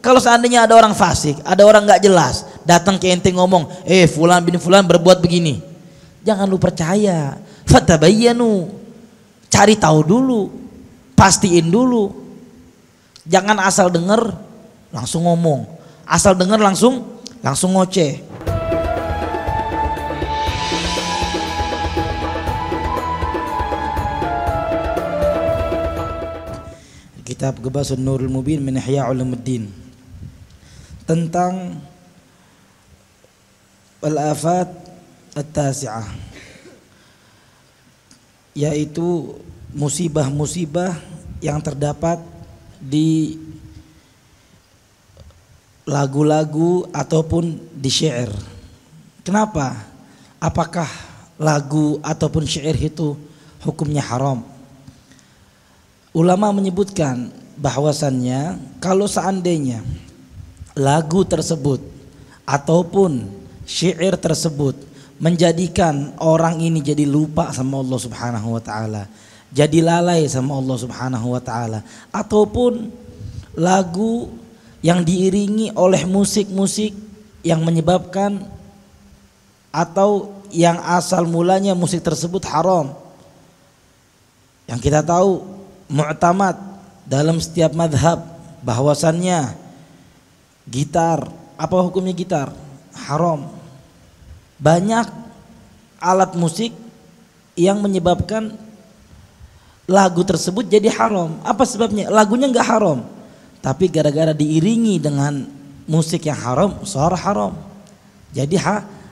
Kalau seandainya ada orang fasik, ada orang nggak jelas, datang ke ente ngomong, fulan bin fulan berbuat begini, jangan lu percaya. Fatabayyanu, cari tahu dulu, pastiin dulu. Jangan asal dengar langsung ngomong, asal dengar langsung ngoceh. Kitab Ghabasun Nurul Mubin min Ihya Ulumuddin tentang al-afat at-tasi'ah, yaitu musibah-musibah yang terdapat di lagu-lagu ataupun di syair. Kenapa? Apakah lagu ataupun syair itu hukumnya haram? Ulama menyebutkan bahwasannya kalau seandainya lagu tersebut ataupun syair tersebut menjadikan orang ini jadi lupa sama Allah Subhanahu wa taala, jadi lalai sama Allah Subhanahu wa taala, ataupun lagu yang diiringi oleh musik-musik yang menyebabkan atau yang asal mulanya musik tersebut haram. Yang kita tahu mu'tamad dalam setiap madhab bahwasannya gitar, apa hukumnya gitar? Haram. Banyak alat musik yang menyebabkan lagu tersebut jadi haram. Apa sebabnya? Lagunya enggak haram, tapi gara-gara diiringi dengan musik yang haram, suara haram, jadi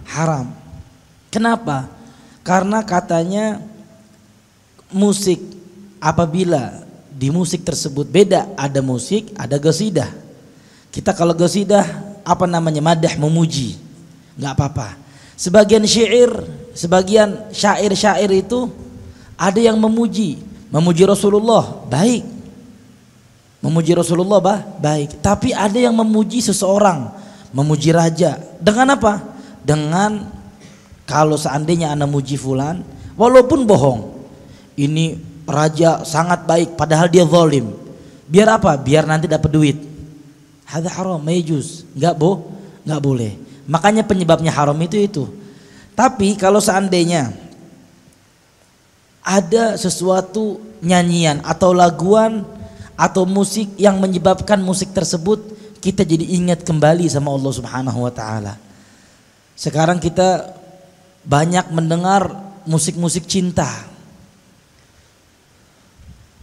haram. Kenapa? Karena katanya musik, apabila di musik tersebut beda, ada musik, ada qasidah. Kita kalau qasidah apa namanya, madah, memuji, nggak apa-apa. Sebagian syair itu ada yang memuji Rasulullah, baik. Memuji Rasulullah baik. Tapi ada yang memuji seseorang, memuji raja. Dengan apa? Dengan kalau seandainya ana muji fulan, walaupun bohong, ini raja sangat baik padahal dia zalim. Biar apa? Biar nanti dapat duit. Hadza haram, mayjuz. Enggak boleh. Makanya penyebabnya haram itu. Tapi kalau seandainya ada sesuatu nyanyian atau laguan atau musik yang menyebabkan musik tersebut kita jadi ingat kembali sama Allah Subhanahu wa taala. Sekarang kita banyak mendengar musik-musik cinta.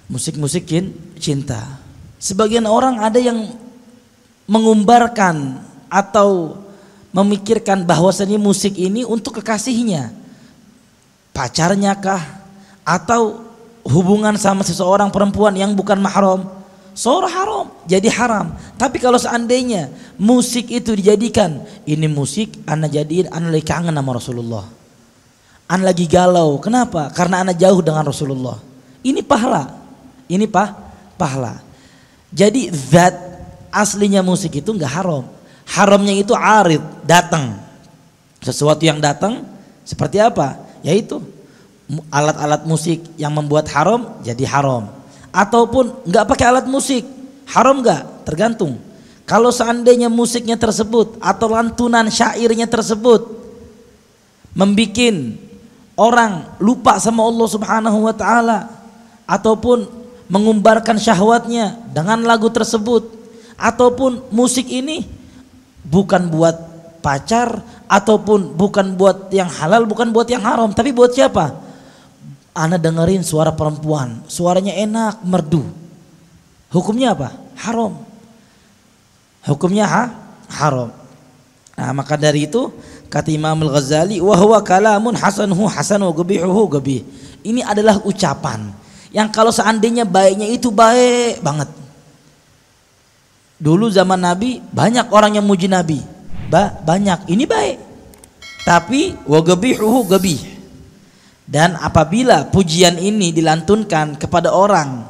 Musik-musik cinta. Sebagian orang ada yang mengumbarkan atau memikirkan bahwasannya musik ini untuk kekasihnya, pacarnya kah, atau hubungan sama seseorang perempuan yang bukan mahram. Suara haram, jadi haram. Tapi kalau seandainya musik itu dijadikan, ini musik ana jadiin ana lagi kangen sama Rasulullah, ana lagi galau. Kenapa? Karena ana jauh dengan Rasulullah. Ini pahala. Pahala. Jadi zat aslinya musik itu enggak haram. Haramnya itu arid, datang. Sesuatu yang datang seperti apa? Yaitu alat-alat musik yang membuat haram jadi haram. Ataupun enggak pakai alat musik, haram enggak? Tergantung. Kalau seandainya musiknya tersebut atau lantunan syairnya tersebut membikin orang lupa sama Allah Subhanahu wa taala, ataupun mengumbarkan syahwatnya dengan lagu tersebut, ataupun musik ini bukan buat pacar, ataupun bukan buat yang halal, bukan buat yang haram, tapi buat siapa? Ana dengerin suara perempuan, suaranya enak, merdu. Hukumnya apa? Haram. Hukumnya haram. Nah, maka dari itu kata Imam Al-Ghazali, wa huwa kalamun hasanuhu hasan wa qabihuhu qabih. Ini adalah ucapan yang kalau seandainya baiknya itu baik banget. Dulu zaman Nabi banyak orang yang muji Nabi, banyak, ini baik. Tapi wa qabihuhu qabih. Dan apabila pujian ini dilantunkan kepada orang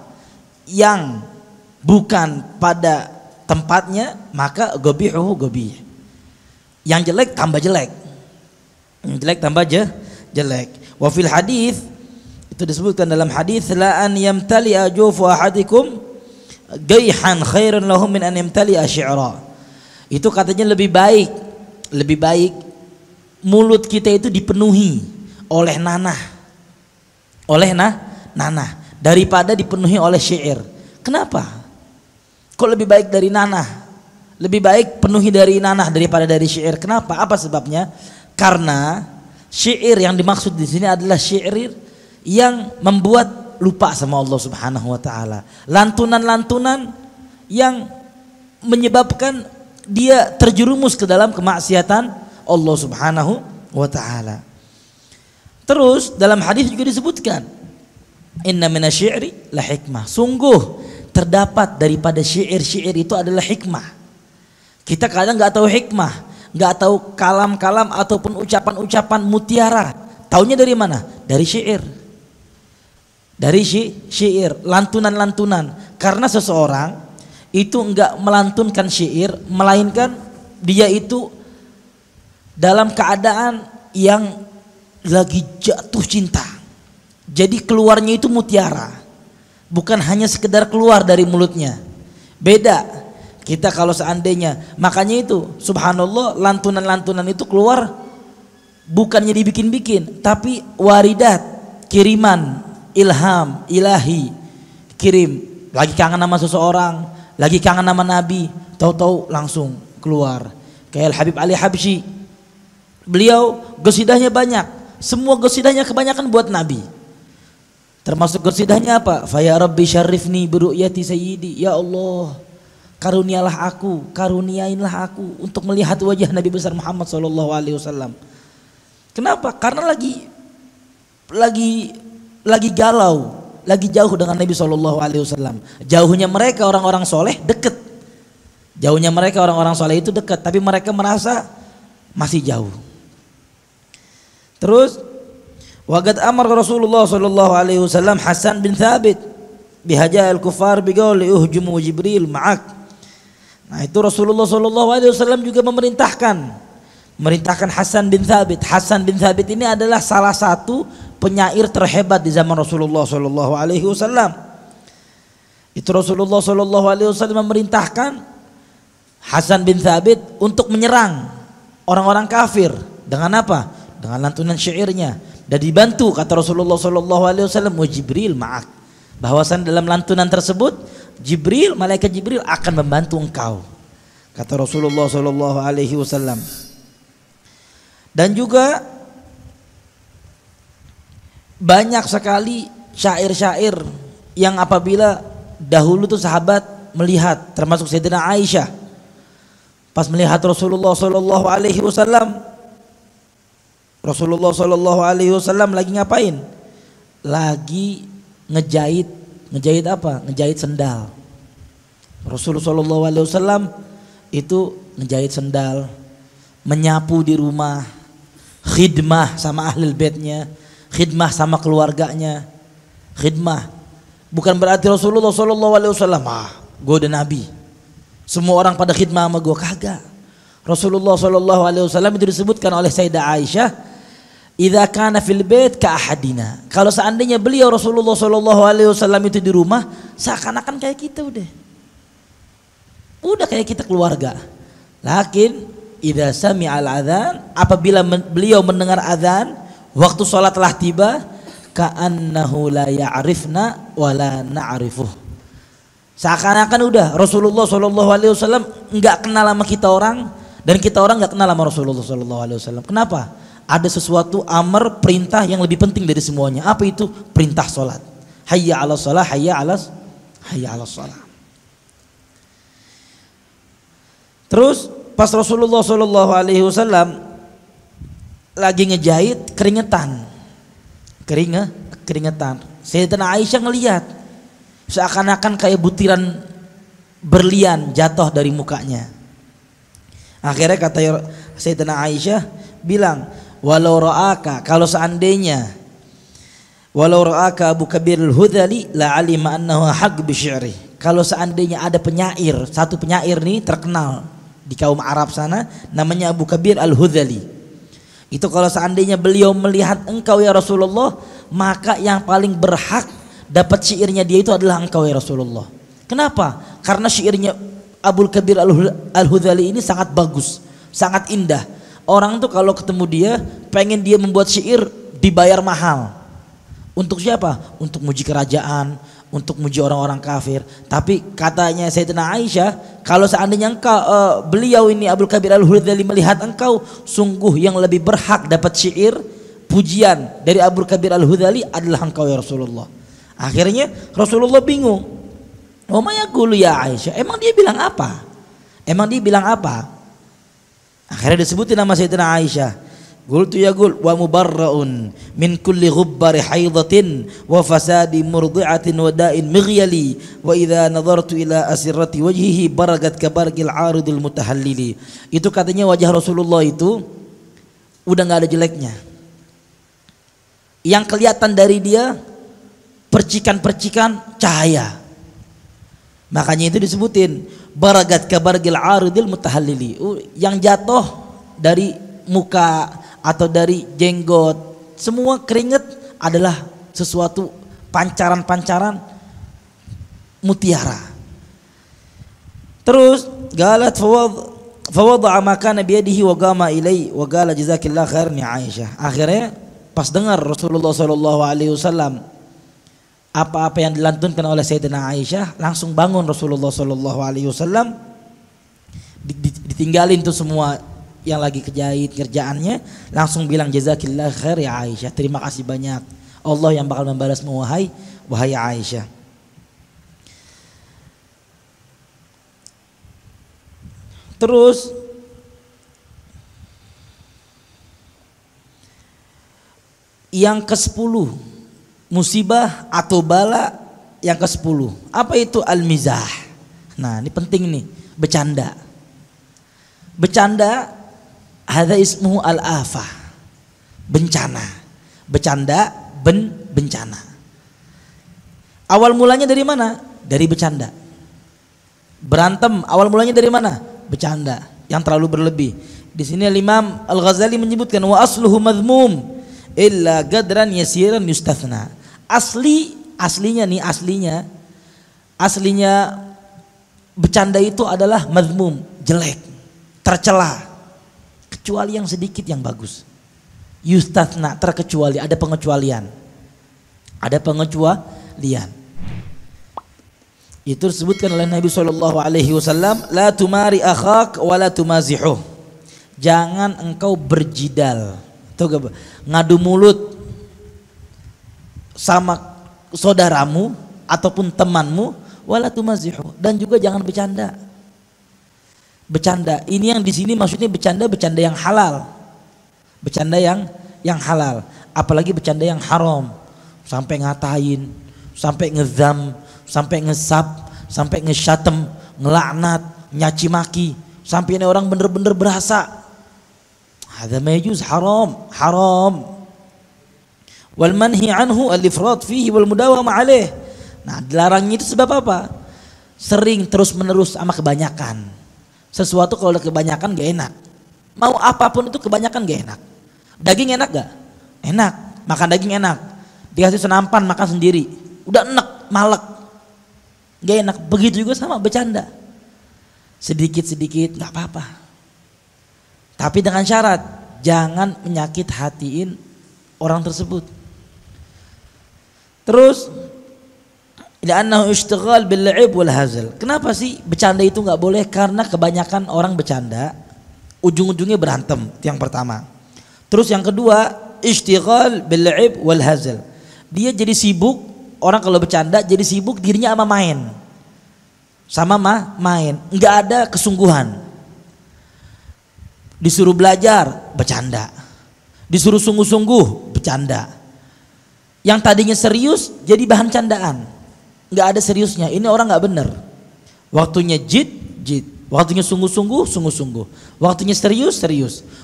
yang bukan pada tempatnya, maka qabihuhu qabih. Yang jelek tambah jelek. Yang jelek tambah jelek. Wa fil hadis, itu disebutkan dalam hadis, la an yamtali ajufu ahadikum gaihan khairun lahum min an yamtali'a syi'ra. Itu katanya lebih baik mulut kita itu dipenuhi oleh nanah, nanah daripada dipenuhi oleh syair. Kenapa? Kok lebih baik dari nanah? Lebih baik penuhi dari nanah daripada dari syair. Kenapa? Apa sebabnya? Karena syair yang dimaksud di sini adalah syair yang membuat lupa sama Allah Subhanahu wa taala. Lantunan-lantunan yang menyebabkan dia terjerumus ke dalam kemaksiatan Allah Subhanahu wa taala. Terus dalam hadis juga disebutkan, inna minasy-syi'ri la hikmah. Sungguh terdapat daripada syair-syair itu adalah hikmah. Kita kadang nggak tahu hikmah, nggak tahu kalam-kalam ataupun ucapan-ucapan mutiara. Taunya dari mana? Dari syair. Dari syair, lantunan-lantunan. Karena seseorang itu enggak melantunkan syair, melainkan dia itu dalam keadaan yang lagi jatuh cinta. Jadi keluarnya itu mutiara, bukan hanya sekedar keluar dari mulutnya. Beda kita kalau seandainya, makanya itu subhanallah, lantunan-lantunan itu keluar bukannya dibikin-bikin, tapi waridat, kiriman, ilham ilahi, kirim. Lagi kangen sama seseorang, lagi kangen sama Nabi, tahu-tahu langsung keluar. Kayak Habib Ali Habsyi, beliau gosidahnya banyak. Semua gosidahnya kebanyakan buat Nabi. Termasuk gosidahnya apa? Fa ya Rabbi syarifni bi ru'yati sayyidi. Ya Allah, karunialah aku, karuniainlah aku untuk melihat wajah Nabi besar Muhammad sallallahu alaihi wasallam. Kenapa? Karena lagi galau, lagi jauh dengan Nabi sallallahu alaihi wasallam. Jauhnya mereka orang-orang soleh dekat. Jauhnya mereka orang-orang soleh itu dekat, tapi mereka merasa masih jauh. Terus waqad amara Rasulullah sallallahu alaihi wasallam Hasan bin Thabit bihaja'il kufar biqauli uhjumu Jibril ma'ak. Nah, itu Rasulullah sallallahu alaihi wasallam juga memerintahkan Hasan bin Thabit. Hasan bin Thabit ini adalah salah satu penyair terhebat di zaman Rasulullah sallallahu alaihi wasallam. Itu Rasulullah sallallahu alaihi wasallam memerintahkan Hasan bin Thabit untuk menyerang orang-orang kafir dengan apa? Dengan lantunan syairnya. Dan dibantu kata Rasulullah sallallahu alaihi wasallam wa Jibril ma'ak. Bahwasan dalam lantunan tersebut Jibril, malaikat Jibril akan membantu engkau. Kata Rasulullah sallallahu alaihi wasallam. Dan juga banyak sekali syair-syair yang apabila dahulu tuh sahabat melihat, termasuk Sayyidina Aisyah pas melihat Rasulullah sallallahu alaihi wasallam. Rasulullah sallallahu alaihi wasallam lagi ngapain? Lagi ngejahit apa? Ngejahit sendal. Rasulullah sallallahu alaihi wasallam itu ngejahit sendal, menyapu di rumah, khidmah sama ahlul baitnya, khidmah sama keluarganya. Khidmah bukan berarti Rasulullah sallallahu alaihi wasallam, gue udah nabi, semua orang pada khidmah sama gue. Kagak. Rasulullah sallallahu alaihi wasallam itu disebutkan oleh Sayyidah Aisyah, idza kana fil bait ka ahadina. Kalau seandainya beliau Rasulullah sallallahu alaihi wasallam itu di rumah, seakan-akan kayak kita udah kayak kita keluarga. Lakin idza sami'al adzan, apabila beliau mendengar adzan, waktu salat telah tiba, ka'annahu la ya'rifna wa la na'rifuh. Seakan-akan udah Rasulullah sallallahu alaihi wasallam enggak kenal sama kita orang, dan kita orang enggak kenal sama Rasulullah sallallahu alaihi wasallam. Kenapa? Ada sesuatu amar, perintah yang lebih penting dari semuanya. Apa itu? Perintah salat. Hayya 'alas shalah, hayya 'alas shalah. Terus pas Rasulullah sallallahu alaihi wasallam lagi ngejahit, keringetan. Sayyidina Aisyah ngelihat seakan-akan kayak butiran berlian jatuh dari mukanya. Akhirnya kata Sayyidina Aisyah bilang, walau ra'aka, kalau seandainya walau ra'aka Abu Kabir al-Hudhali la alima annahu haq bi syi'ri. Kalau seandainya ada penyair, satu penyair nih terkenal di kaum Arab sana, namanya Abu Kabir al-Hudhali. Itu kalau seandainya beliau melihat engkau ya Rasulullah, maka yang paling berhak dapat syairnya dia itu adalah engkau ya Rasulullah. Kenapa? Karena syairnya Abul Kabir Al-Hudhali ini sangat bagus, sangat indah. Orang tuh kalau ketemu dia pengen dia membuat syair dibayar mahal. Untuk siapa? Untuk muji kerajaan, untuk muji orang-orang kafir. Tapi katanya Sayyidatina Aisyah, kalau seandainya beliau ini Abul Kabir Al-Hudhali melihat engkau, sungguh yang lebih berhak dapat syair pujian dari Abul Kabir Al-Hudhali adalah engkau ya Rasulullah. Akhirnya Rasulullah bingung. "Wa ma yaqulu ya Aisyah?" Emang dia bilang apa? Emang dia bilang apa? Akhirnya disebutin nama Sayyidatina Aisyah. Qultu ya qul wa mubarraun min kulli ghubbari haidatin wa fasadi murdi'atin wa da'in mighyali wa idza nadartu ila asirrati wajhihi baragat kabarqil 'aridil mutahallili. Itu katanya wajah Rasulullah itu udah enggak ada jeleknya. Yang kelihatan dari dia percikan-percikan cahaya. Makanya itu disebutin baragat kabargil aridil mutahallili, yang jatuh dari muka atau dari jenggot, semua keringat adalah sesuatu pancaran-pancaran mutiara. Terus galat fawada'a makana biyadihi wa qama ilai wa qala jazakillahu khairan ya Aisyah. Akhirnya pas dengar Rasulullah SAW apa-apa yang dilantunkan oleh Sayyidina Aisyah, langsung bangun Rasulullah SAW, ditinggalin tuh semua yang lagi kejahit kerjaannya, langsung bilang jazakillah khair ya Aisyah, terima kasih banyak, Allah yang bakal membalasmu wahai Aisyah. Terus yang ke-10, musibah atau bala yang ke-10. Apa itu al-mizah? Nah, ini penting nih, bercanda. Bercanda hadza ismuhu al-afah. Bencana. Bercanda bencana. Awal mulanya dari mana? Dari bercanda. Berantem awal mulanya dari mana? Bercanda yang terlalu berlebih. Di sini Imam Al-Ghazali menyebutkan wa asluhu madhmum illa gadran yasiran yustathna. Aslinya bercanda itu adalah madhmum, jelek, tercela, kecuali yang sedikit yang bagus. Yustathna, terkecuali, ada pengecualian. Itu disebutkan oleh Nabi SAW, la tumari akhak wa la tumazihuh. Jangan engkau berjidal, ngadu mulut sama saudaramu ataupun temanmu, wala tumazihu, dan juga jangan bercanda. Bercanda ini yang di sini maksudnya bercanda yang halal. Bercanda yang halal, apalagi bercanda yang haram, sampai ngatain, sampai ngezam, sampai ngesab, sampai ngesyatem, ngelaknat, nyaci maki, sampai ini orang bener-bener berasa. Hadza ma yajuz, haram. Wal manhi anhu al-ifrat fihi wal mudawama alaih. Nah, dilarangnya itu sebab apa? Sering terus menerus sama kebanyakan. Sesuatu kalau udah kebanyakan gak enak. Mau apapun itu kebanyakan gak enak. Daging enak gak? Enak. Makan daging enak. Dikasih senampan makan sendiri, udah enak, malek, gak enak. Begitu juga sama bercanda. Sedikit-sedikit gak apa-apa, tapi dengan syarat jangan menyakit hatiin orang tersebut. Terus li'annahu ishtighal bil 'ib wal hazal. Kenapa sih bercanda itu enggak boleh? Karena kebanyakan orang bercanda ujung-ujungnya berantem, itu yang pertama. Terus yang kedua, ishtighal bil 'ib wal hazal. Dia jadi sibuk, orang kalau bercanda jadi sibuk dirinya sama main, enggak ada kesungguhan. Disuruh belajar, bercanda. Disuruh sungguh-sungguh, bercanda. Yang tadinya serius jadi bahan candaan, nggak ada seriusnya. Ini orang nggak bener. Waktunya jid, waktunya sungguh-sungguh, waktunya serius.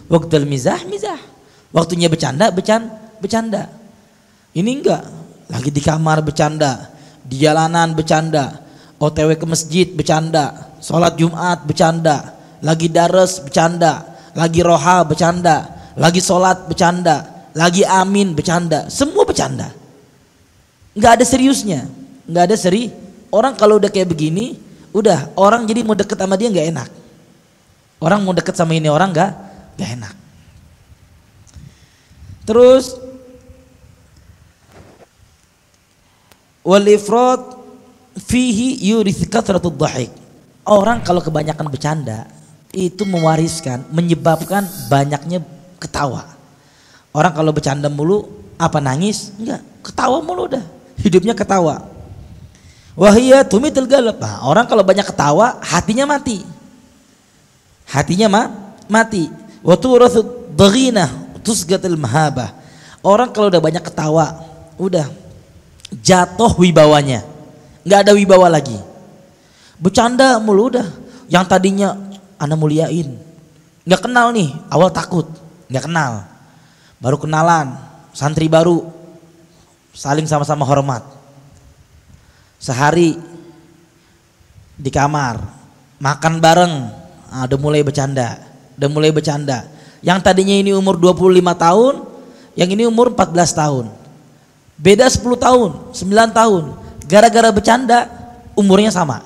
Waktul mizah, waktunya bercanda. Ini enggak, lagi di kamar bercanda, di jalanan bercanda, OTW ke masjid bercanda, sholat Jumat bercanda, lagi dares bercanda, lagi roha bercanda, lagi sholat bercanda, lagi amin bercanda, semua bercanda, nggak ada seriusnya, nggak ada Orang kalau udah kayak begini, udah orang jadi mau deket sama dia nggak enak. Orang mau deket sama ini orang nggak enak. Terus wal ifrat fihi yurith kathratud dhahik. Orang kalau kebanyakan bercanda itu mewariskan, menyebabkan banyaknya ketawa. Orang kalau bercanda mulu apa nangis? Enggak, ketawa mulu udah. Hidupnya ketawa. Wahia tumitul galab. Nah, orang kalau banyak ketawa hatinya mati. Hatinya mati. Wa turathud daghinah tusgatul mahabah. Orang kalau udah banyak ketawa, udah jatuh wibawanya. Enggak ada wibawa lagi. Bercanda mulu udah. Yang tadinya ana muliain, enggak kenal nih, awal takut, enggak kenal. Baru kenalan, santri baru, saling sama-sama hormat. Sehari di kamar, makan bareng, udah mulai bercanda. Yang tadinya ini umur 25 tahun, yang ini umur 14 tahun. Beda 10 tahun, 9 tahun. Gara-gara bercanda, umurnya sama.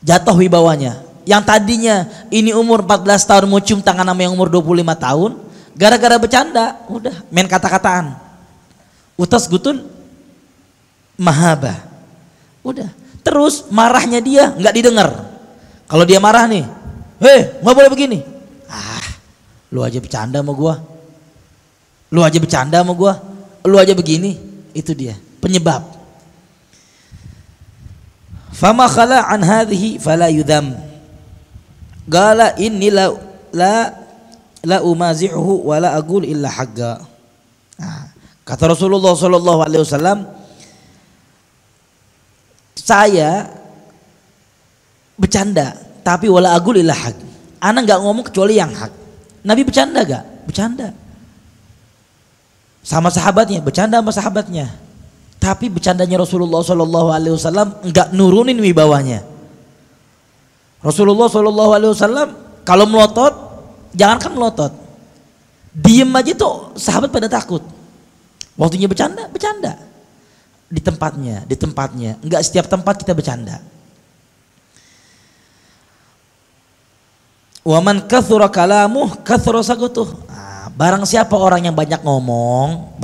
Jatuh wibawanya. Yang tadinya ini umur 14 tahun mau cium tangan sama yang umur 25 tahun, gara-gara bercanda, udah main kata-kataan. Utas gutun mahabah. Udah. Terus marahnya dia nggak didengar. Kalau dia marah nih, nggak boleh begini. Lu aja bercanda sama gua. Lu aja bercanda sama gua. Lu aja begini. Itu dia penyebab. Fama khala an hadhihi fala yudham. Qala inni la umazi'uhu wa la aqul illa haqqa. Kata Rasulullah sallallahu alaihi wasallam, saya bercanda tapi wala aqul illa haqq. Ana enggak ngomong kecuali yang hak. Nabi bercanda gak? Bercanda. Sama sahabatnya, bercanda sama sahabatnya. Tapi bercandanya Rasulullah sallallahu alaihi wasallam enggak nurunin wibawanya. Rasulullah sallallahu alaihi wasallam kalau melotot, jangankan melotot, diem aja tuh sahabat pada takut. Waktunya bercanda, di tempatnya. Enggak setiap tempat kita bercanda. Wa man kathura kalamuh kathura sagutuh. Barang siapa orang yang banyak ngomong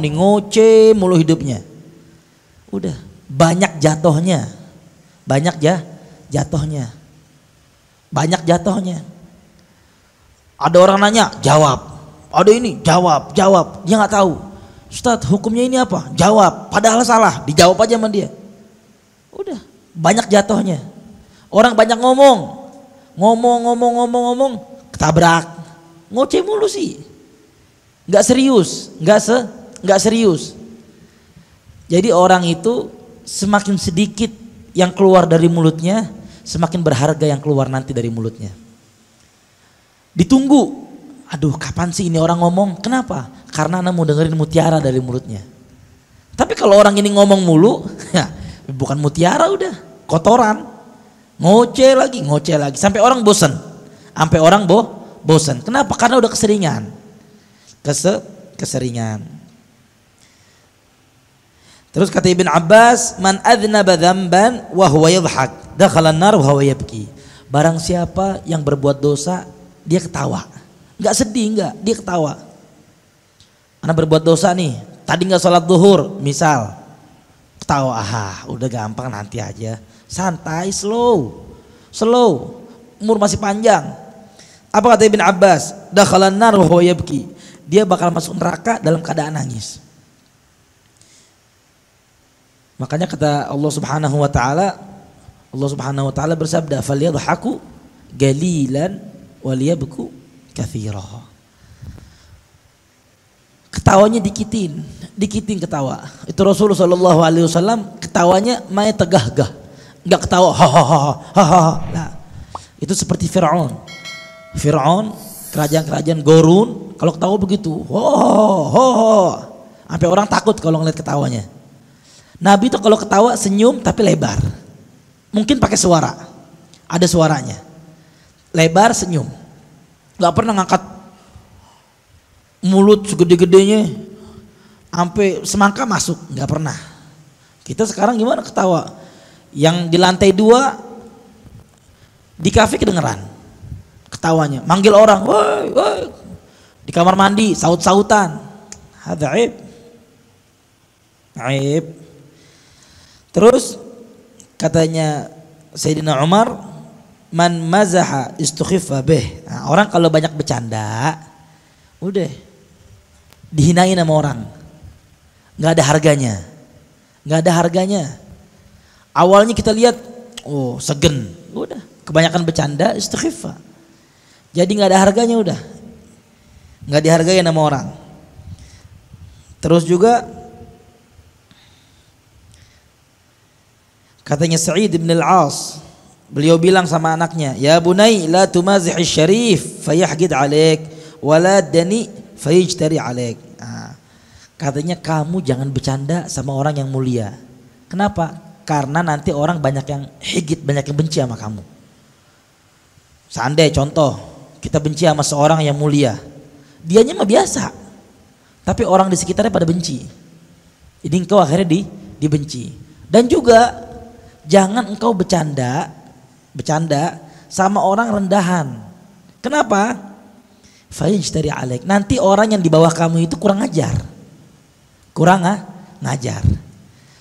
nih, ngoceh mulu hidupnya. Udah, banyak jatuhnya. Ada orang nanya, jawab. Ada ini, jawab. Dia nggak tahu. Ustadz, hukumnya ini apa? Jawab. Padahal salah, dijawab aja sama dia. Udah, banyak jatuhnya. Orang banyak ngomong, ketabrak. Ngoceh mulu sih. Nggak serius. Jadi orang itu semakin sedikit yang keluar dari mulutnya, semakin berharga yang keluar nanti dari mulutnya. Ditunggu, aduh kapan sih ini orang ngomong? Kenapa? Karena anak mau dengerin mutiara dari mulutnya. Tapi kalau orang ini ngomong mulu, ya bukan mutiara, udah kotoran. Ngoceh lagi, sampai orang bosan. Kenapa? Karena udah keseringan. Keseringan. Terus kata Ibn Abbas, man adznaba dzamban wa huwa yadhhak, dakhala an-nar wa huwa yabki. Barang siapa yang berbuat dosa, dia ketawa. Enggak sedih, dia ketawa. Anak berbuat dosa nih, tadi enggak sholat zuhur, misal. Ketawa, udah gampang nanti aja. Santai, slow. Umur masih panjang. Apa kata Ibn Abbas? Dakhala an-nar wa huwa yabki. Dia bakal masuk neraka dalam keadaan nangis. Makanya kata Allah Subhanahu wa taala bersabda, "Falyadhaku qalilan waliyabku katsira." Ketawanya dikitin ketawa. Itu Rasulullah sallallahu alaihi wasallam ketawanya main tegah-gah. Enggak ketawa Nah, itu seperti Firaun, kerajaan Gorun, kalau ketawa begitu, sampai orang takut kalau ngeliat ketawanya. Nabi itu kalau ketawa senyum tapi lebar, mungkin pakai suara, ada suaranya, lebar senyum, nggak pernah ngangkat mulut segede-gedenya sampai semangka masuk, nggak pernah. Kita sekarang gimana ketawa? Yang di lantai 2 di kafe kedengeran ketawanya, manggil orang, woi, woi. Di kamar mandi saut-sautan. Hadza aib. Aib. Terus katanya Sayyidina Umar, man mazaha istukhiffa bih. Nah, orang kalau banyak bercanda udah dihinain sama orang, nggak ada harganya, nggak ada harganya. Awalnya kita lihat, oh segen, udah kebanyakan bercanda istighfar, jadi nggak ada harganya, udah nggak dihargai sama orang. Terus juga katanya Sa'id bin Al-As, beliau bilang sama anaknya, ya bunai la tumazihi syarif fayahgid alaik wala dani fayajtari alaik. Nah, katanya kamu jangan bercanda sama orang yang mulia. Kenapa? Karena nanti orang banyak yang higit, banyak yang benci sama kamu. Seandainya contoh kita benci sama seorang yang mulia, dianya mah biasa, tapi orang di sekitarnya pada benci, jadi engkau akhirnya dibenci. Dan juga jangan engkau bercanda sama orang rendahan. Kenapa? Fayajtari alaik, nanti orang yang di bawah kamu itu kurang ngajar.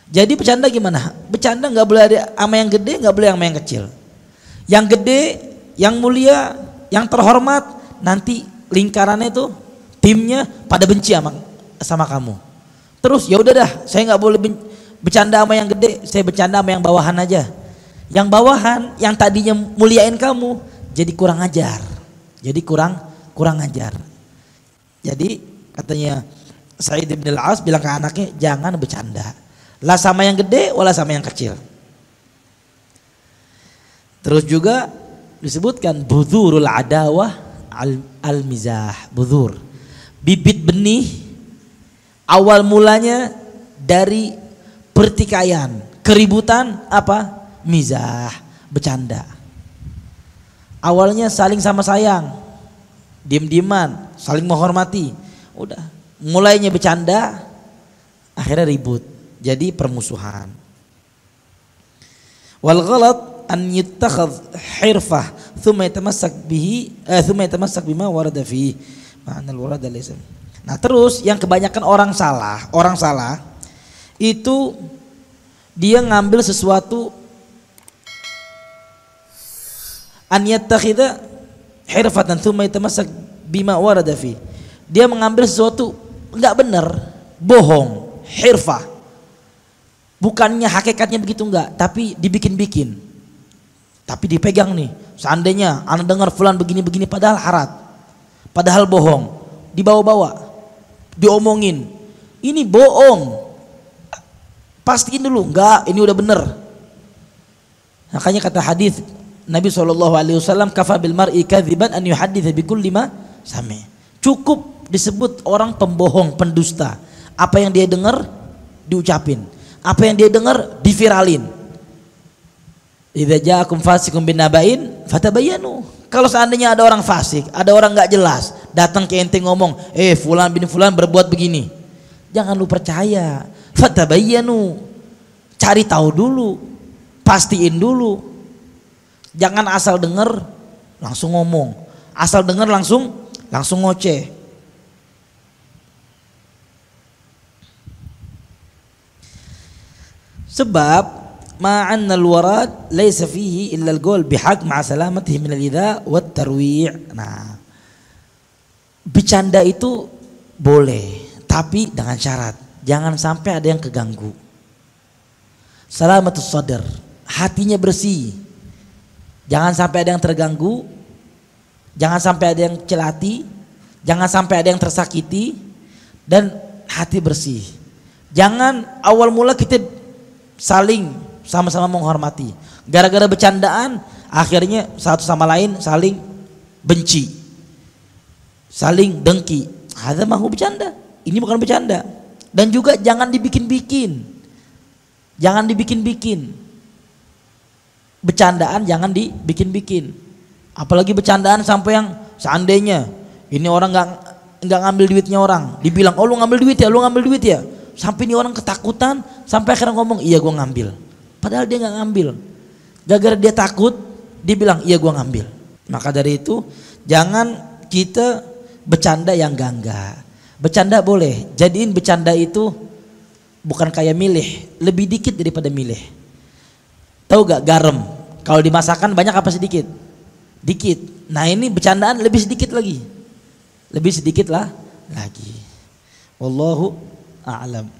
Jadi bercanda gimana? Bercanda nggak boleh ada sama yang gede, nggak boleh sama yang kecil. Yang gede, yang mulia, yang terhormat, nanti lingkarannya itu timnya pada benci sama kamu. Terus ya udah dah, saya nggak boleh bercanda sama yang gede, saya bercanda sama yang bawahan aja. Yang bawahan, yang tadinya muliain kamu, jadi kurang ajar. Jadi kurang ajar. Jadi katanya Sa'id bin Al-As bilang ke anaknya, jangan bercanda. Lah sama yang gede, wala sama yang kecil. Terus juga disebutkan budhurul adawah al-mizah. Budhur, bibit benih awal mulanya dari pertikaian, keributan apa? Mizah, bercanda. Awalnya saling sama sayang, diem-dieman, saling menghormati. Udah, mulainya bercanda, akhirnya ribut, jadi permusuhan. Wal ghalat an yattakhadh hirfah thumma yatamassak bima warada fihi. Ma'anal warada laysa. Nah, terus yang kebanyakan orang salah itu dia ngambil sesuatu, an yattakhidha hirfatan thumma yatamassak bima warada fihi. Dia mengambil sesuatu enggak benar, bohong, hirfah. Bukannya hakikatnya begitu enggak, tapi dibikin-bikin. Tapi dipegang nih. Seandainya anda dengar fulan begini-begini padahal harat. Padahal bohong. Dibawa-bawa. Diomongin. Ini bohong. Pastiin dulu, enggak, ini udah bener. Makanya kata hadis Nabi SAW, kafa bil mar'i kadziban an yuhadditsa bi kulli ma sami. Cukup disebut orang pembohong, pendusta. Apa yang dia dengar diucapin. Apa yang dia dengar diviralin. Idza ja'akum fasiqun binaba'in fatabayyanu. Kalau seandainya ada orang fasik, ada orang enggak jelas, datang ke ente ngomong, fulan bin fulan berbuat begini. Jangan lu percaya. Fatabayyanu. Cari tahu dulu. Pastiin dulu. Jangan asal dengar langsung ngomong. Asal dengar langsung ngoceh. Sebab ma'annal warad laisa fihi illa al-qaul bihaq ma'a salamatihi min al-idha wat tarwi'. Nah, bercanda itu boleh, tapi dengan syarat jangan sampai ada yang keganggu. Salamatus sadar, hatinya bersih. Jangan sampai ada yang terganggu, jangan sampai ada yang celati, jangan sampai ada yang tersakiti, dan hati bersih. Jangan awal mula kita saling sama-sama menghormati, gara-gara bercandaan akhirnya satu sama lain saling benci, saling dengki. Hadza mah bercanda, ini bukan bercanda. Dan juga jangan dibikin-bikin, jangan dibikin-bikin bercandaan, jangan dibikin-bikin. Apalagi bercandaan sampai yang seandainya ini orang nggak ngambil duitnya orang, dibilang, oh lu ngambil duit ya, sampai ini orang ketakutan, sampai akhirnya ngomong iya gua ngambil. Padahal dia nggak ngambil. Gara-gara dia takut, dia bilang iya gua ngambil. Maka dari itu jangan kita bercanda yang enggak. Bercanda boleh, jadiin bercanda itu bukan kayak milih, lebih dikit daripada milih. Tahu gak garam? Kalau dimasakan banyak apa sedikit? Dikit. Nah ini bercandaan lebih sedikit lagi. Lebih sedikit lah lagi. Wallahu a'lam.